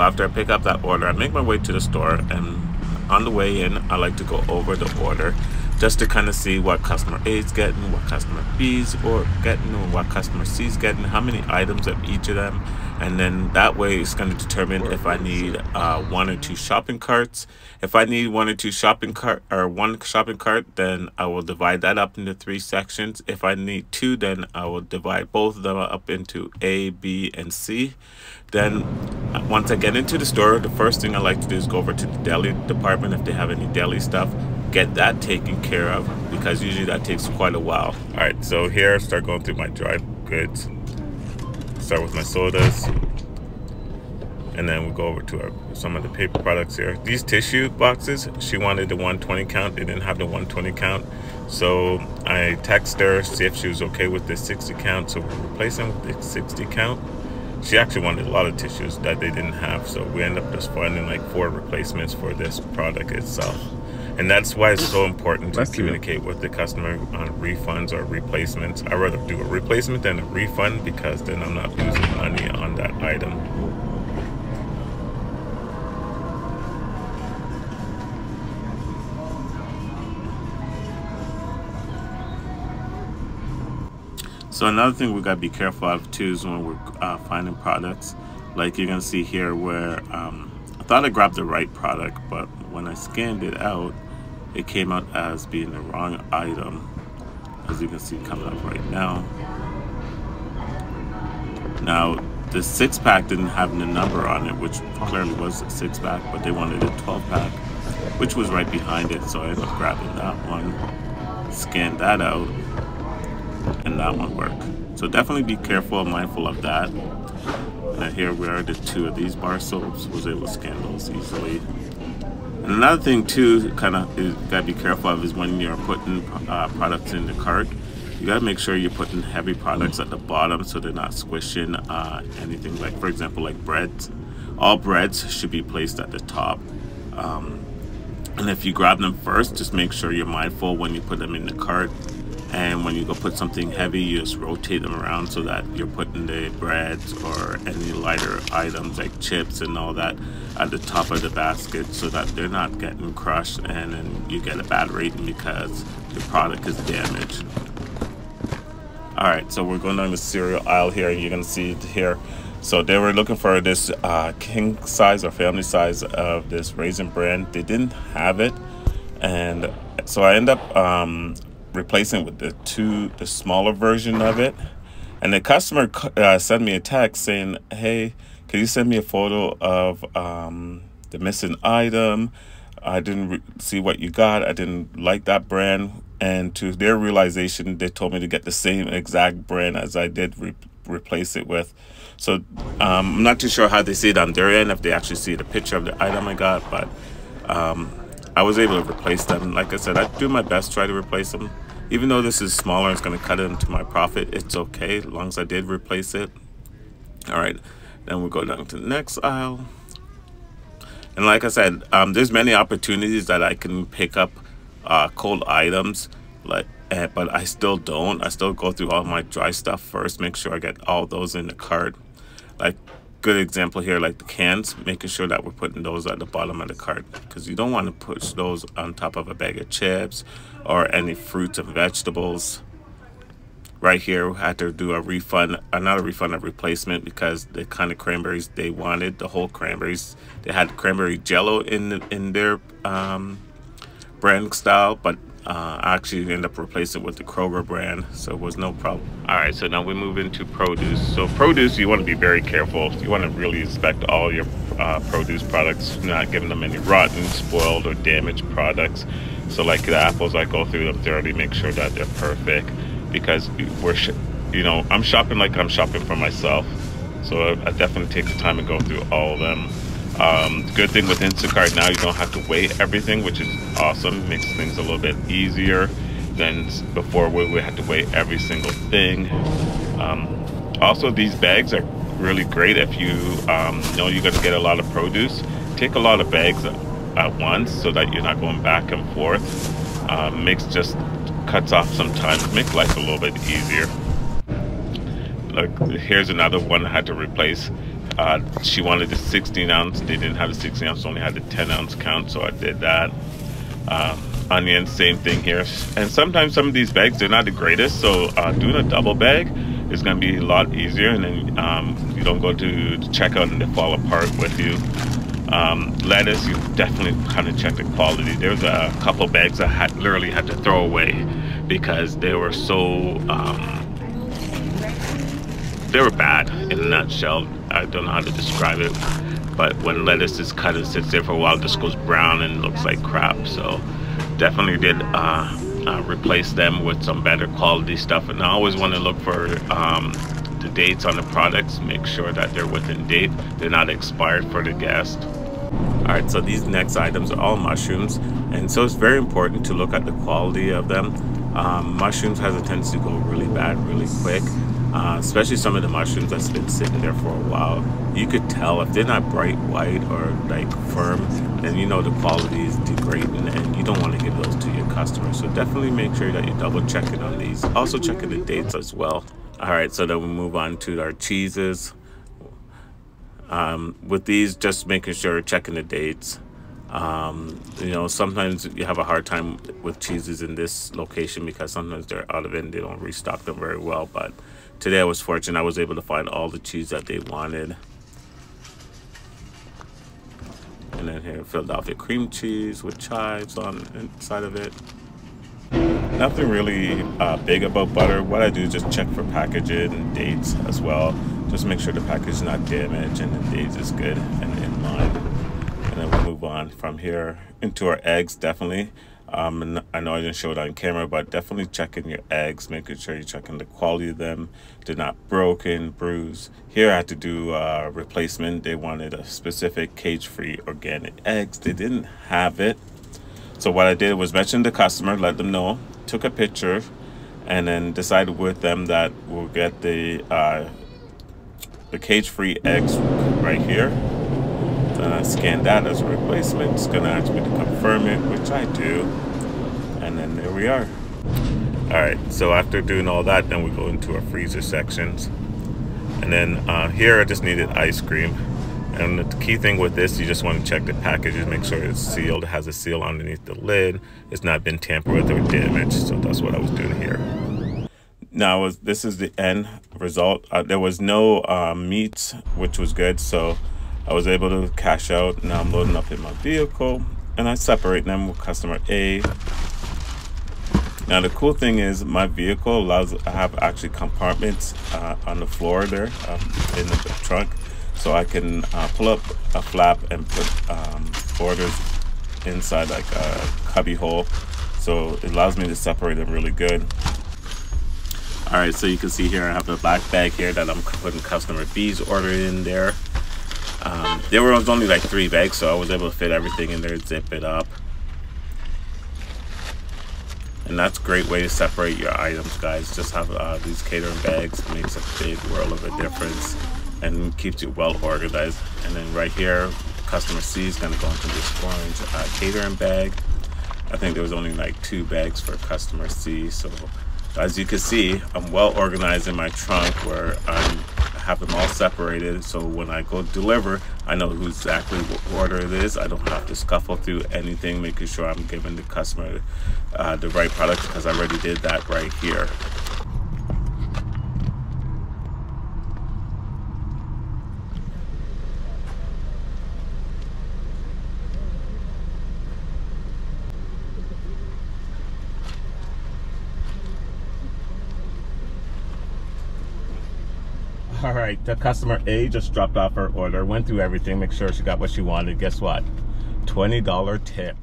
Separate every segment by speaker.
Speaker 1: after I pick up that order, I make my way to the store, and on the way in, I like to go over the order just to kind of see what customer A is getting, what customer B is or getting, or what customer C is getting, how many items of each of them. And then that way it's going to determine if I need 1 or 2 shopping carts. If I need 1 or 2 shopping cart, or 1 shopping cart, then I will divide that up into 3 sections. If I need 2, then I will divide both of them up into A, B, and C. Then once I get into the store, the first thing I like to do is go over to the deli department if they have any deli stuff, get that taken care of, because usually that takes quite a while. All right, so here I start going through my dry goods. Start with my sodas, and then we go over to some of the paper products here. These tissue boxes, she wanted the 120 count. They didn't have the 120 count, so I text her, see if she was okay with the 60 count, so we're replacing with the 60 count. She actually wanted a lot of tissues that they didn't have, so we end up just finding like 4 replacements for this product itself. And that's why it's so important to communicate with the customer on refunds or replacements. I'd rather do a replacement than a refund, because then I'm not losing money on that item. So another thing we gotta be careful of too is when we're finding products. Like you're gonna see here where I thought I grabbed the right product, but when I scanned it out, it came out as being the wrong item. As you can see coming up right now. Now the 6-pack didn't have the number on it, which clearly was a 6-pack, but they wanted a 12-pack, which was right behind it. So I ended up grabbing that one, scanned that out, and that one worked. So definitely be careful and mindful of that. And here we are, the 2 of these bar soaps, was able to scan those easily. And another thing too, kind of you gotta be careful of, is when you're putting products in the cart, you gotta make sure you're putting heavy products at the bottom so they're not squishing anything. Like for example, like breads. All breads should be placed at the top. And if you grab them first, just make sure you're mindful when you put them in the cart. And when you go put something heavy, you just rotate them around so that you're putting the breads or any lighter items like chips and all that at the top of the basket, so that they're not getting crushed and then you get a bad rating because the product is damaged. Alright, so we're going down the cereal aisle here, and you're going to see it here. So they were looking for this king size or family size of this Raisin Bran. They didn't have it, and so I end up replacing with the smaller version of it. And the customer sent me a text saying, hey, can you send me a photo of the missing item? I didn't see what you got. I didn't like that brand. And to their realization, they told me to get the same exact brand as I did replace it with. So I'm not too sure how they see it on their end, if they actually see the picture of the item I got, but I was able to replace them. Like I said, I do my best to try to replace them. Even though this is smaller, it's going to cut into my profit. It's okay, as long as I did replace it. All right, then we'll go down to the next aisle. And like I said, there's many opportunities that I can pick up cold items, but I still don't. I still go through all my dry stuff first, make sure I get all those in the cart. Like, good example here, like the cans, making sure that we're putting those at the bottom of the cart, because you don't want to push those on top of a bag of chips or any fruits and vegetables. Right here, we had to do a refund, not a refund, a replacement, because the kind of cranberries they wanted, the whole cranberries, they had cranberry jello in their brand style, but I actually ended up replacing it with the Kroger brand, so it was no problem. All right, so now we move into produce. So produce, you want to be very careful. You want to really inspect all your produce products, not giving them any rotten, spoiled, or damaged products. So like the apples, I go through them thoroughly, make sure that they're perfect, because I'm shopping like I'm shopping for myself. So I definitely take the time to go through all of them. Good thing with Instacart now, you don't have to weigh everything, which is awesome. Makes things a little bit easier than before, where we had to weigh every single thing. Also, these bags are really great if you know you're going to get a lot of produce. Take a lot of bags at once so that you're not going back and forth. Just cuts off some time, make life a little bit easier. Look, here's another one I had to replace. She wanted the 16 ounce. They didn't have the 16 ounce, only had the 10 ounce count, so I did that. Onions, same thing here. And sometimes some of these bags, they're not the greatest, so doing a double bag is going to be a lot easier, and then you don't go to the checkout and they fall apart with you. Lettuce, you definitely kind of check the quality. There's a couple of bags I literally had to throw away because they were so they were bad in a nutshell. I don't know how to describe it, but when lettuce is cut and sits there for a while, it just goes brown and looks like crap. So definitely did replace them with some better quality stuff. And I always want to look for the dates on the products, make sure that they're within date, they're not expired for the guest. All right, so these next items are all mushrooms, and so it's very important to look at the quality of them. Mushrooms has a tendency to go really bad really quick, especially some of the mushrooms that's been sitting there for a while. You could tell if they're not bright white or like firm, then you know the quality is degrading, and you don't want to give those to your customers. So definitely make sure that you double check it on these. Also checking the dates as well. All right, so then we move on to our cheeses. With these, just making sure you're checking the dates. You know, sometimes you have a hard time with cheeses in this location because sometimes they're out of it and they don't restock them very well. But today I was fortunate, I was able to find all the cheese that they wanted. And then here, Philadelphia cream cheese with chives on inside of it. Nothing really big about butter. What I do is just check for packaging and dates as well. Just make sure the package is not damaged and the dates is good and in line. And then we'll move on from here into our eggs, definitely. And I know I didn't show it on camera, but definitely checking your eggs, making sure you're checking the quality of them. They're not broken, bruised. Here I had to do a replacement. They wanted a specific cage-free organic eggs. They didn't have it. So what I did was mention the customer, let them know, took a picture, and then decided with them that we'll get the cage-free eggs right here. Then I scan that as a replacement. It's gonna ask me to confirm it, which I do, and then there we are. All right, so after doing all that, then we go into our freezer sections, and then here I just needed ice cream. And the key thing with this, you just want to check the packages, make sure it's sealed, it has a seal underneath the lid, it's not been tampered with or damaged. So that's what I was doing here. Now this is the end result. There was no meat, which was good, so I was able to cash out. Now I'm loading up in my vehicle, and I separate them with customer A. Now the cool thing is my vehicle allows, I have actually compartments on the floor there in the trunk. So I can pull up a flap and put orders inside like a cubby hole. So it allows me to separate them really good. All right, so you can see here I have a black bag here that I'm putting customer B's order in there. There was only like 3 bags, so I was able to fit everything in there, zip it up. And that's a great way to separate your items, guys. Just have these catering bags. It makes a big world of a difference and keeps you well organized. And then right here, customer C is going to go into this orange catering bag. I think there was only like 2 bags for customer C. So as you can see, I'm well organized in my trunk where I have them all separated. So when I go deliver, I know who exactly what order it is. I don't have to scuffle through anything, making sure I'm giving the customer the right product, because I already did that right here. All right, the customer A just dropped off her order, went through everything, make sure she got what she wanted. Guess what? $20 tip.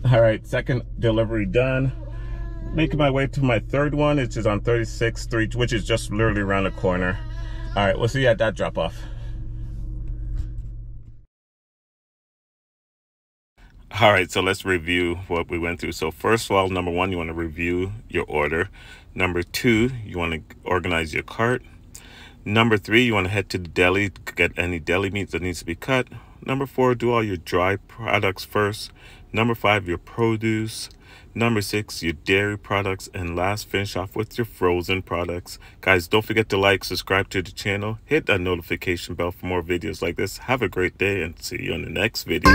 Speaker 1: All right, second delivery done. Making my way to my third one, which is on 36th Street, which is just literally around the corner. All right, we'll see you at that drop off. All right, so let's review what we went through. So first of all, number 1, you want to review your order. Number 2, you want to organize your cart. Number 3, you want to head to the deli to get any deli meat that needs to be cut. Number 4, do all your dry products first. Number 5, your produce. Number 6, your dairy products. And last, finish off with your frozen products. Guys, don't forget to like, subscribe to the channel, hit that notification bell for more videos like this. Have a great day and see you on the next video.